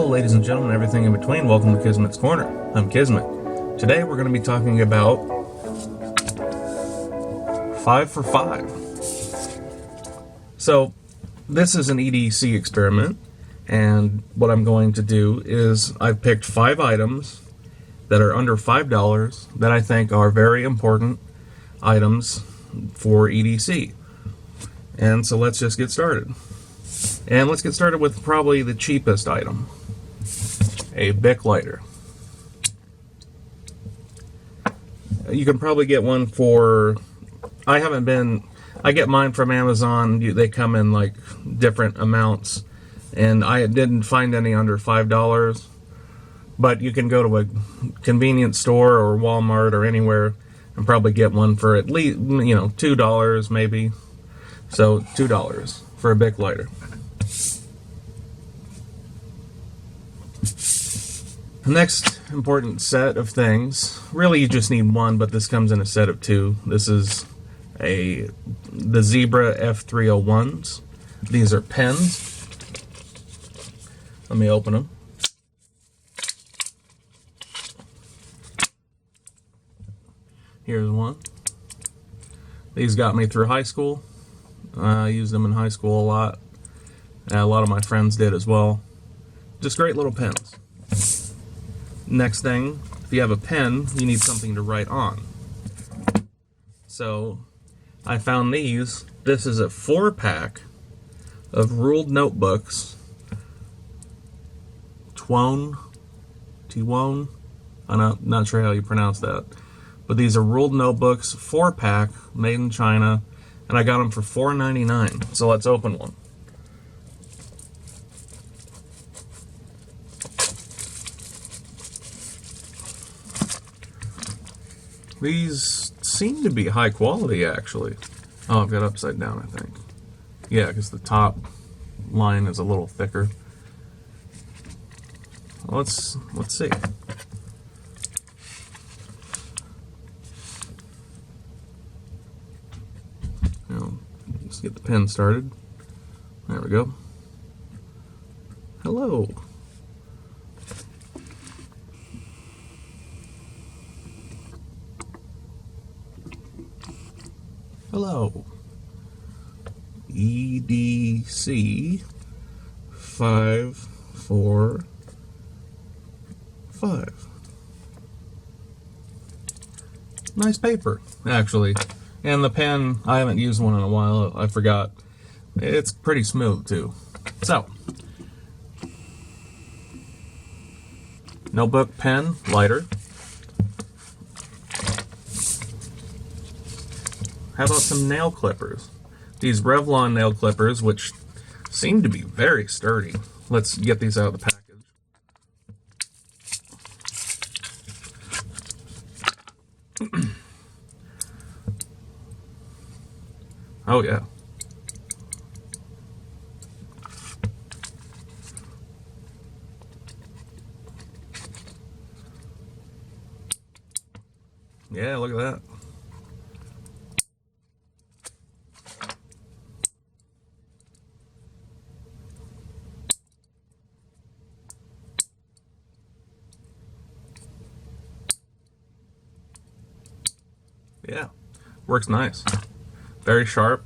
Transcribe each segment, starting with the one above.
Hello ladies and gentlemen, everything in between, welcome to Kismet's Corner. I'm Kismet. Today we're going to be talking about 5 for 5. So this is an EDC experiment, and what I'm going to do is I've picked 5 items that are under $5 that I think are very important items for EDC. And so let's just get started. And let's get started with probably the cheapest item, a Bic lighter. You can probably get one for, I get mine from Amazon. They come in like different amounts, and I didn't find any under $5. But you can go to a convenience store or Walmart or anywhere and probably get one for at least, $2 maybe. So $2 for a Bic lighter. The next important set of things, really you just need one, but this comes in a set of 2. This is the Zebra F301s. These are pens. Let me open them. Here's one. These got me through high school. I used them in high school a lot. A lot of my friends did as well. Just great little pens. Next thing, if you have a pen, you need something to write on. So I found these. This is a 4-pack of ruled notebooks. Twone. I'm not sure how you pronounce that. But these are ruled notebooks, 4-pack, made in China, and I got them for $4.99. So let's open one. These seem to be high quality, actually. Oh, I've got upside down, I think. Yeah, because the top line is a little thicker. Let's see. Now, let's get the pen started. There we go. Hello. Hello. EDC 5 for 5. Nice paper, actually. And the pen, I haven't used one in a while, I forgot. It's pretty smooth, too. So, notebook, pen, lighter. How about some nail clippers? These Revlon nail clippers, which seem to be very sturdy. Let's get these out of the package. Oh yeah. Yeah, look at that. Yeah, works nice. Very sharp,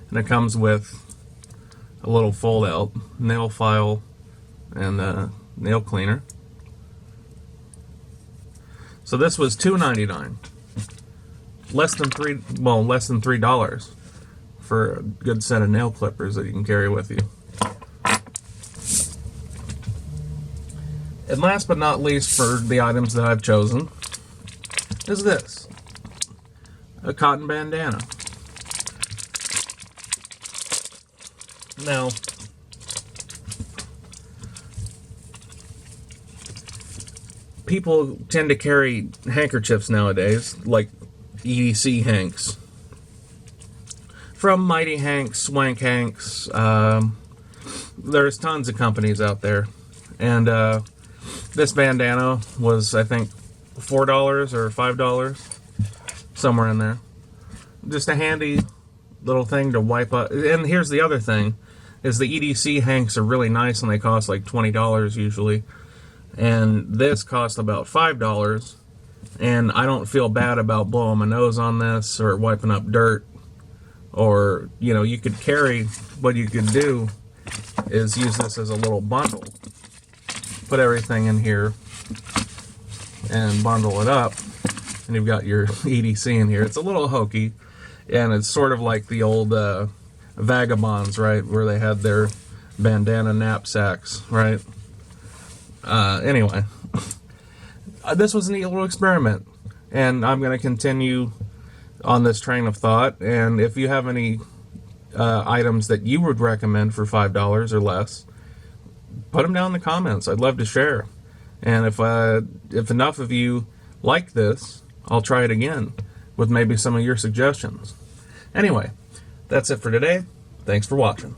and it comes with a little fold-out nail file and a nail cleaner. So this was $2.99, less than $3 for a good set of nail clippers that you can carry with you. And last but not least, for the items that I've chosen, is this. A cotton bandana. Now, people tend to carry handkerchiefs nowadays, like EDC Hanks. From Mighty Hanks, Swank Hanks, there's tons of companies out there. And this bandana was, I think, $4 or $5. Somewhere in there. Just a handy little thing to wipe up. And here's the other thing. is the EDC hanks are really nice and they cost like $20 usually. And this cost about $5. And I don't feel bad about blowing my nose on this or wiping up dirt. Or, you know, you could carry, what you could do is use this as a little bundle. Put everything in here and bundle it up. And you've got your EDC in here. It's a little hokey. And it's sort of like the old vagabonds, right? Where they had their bandana knapsacks, right? Anyway. This was a neat little experiment. And I'm going to continue on this train of thought. And if you have any items that you would recommend for $5 or less, put them down in the comments. I'd love to share. And if enough of you like this, I'll try it again with maybe some of your suggestions. Anyway, that's it for today. Thanks for watching.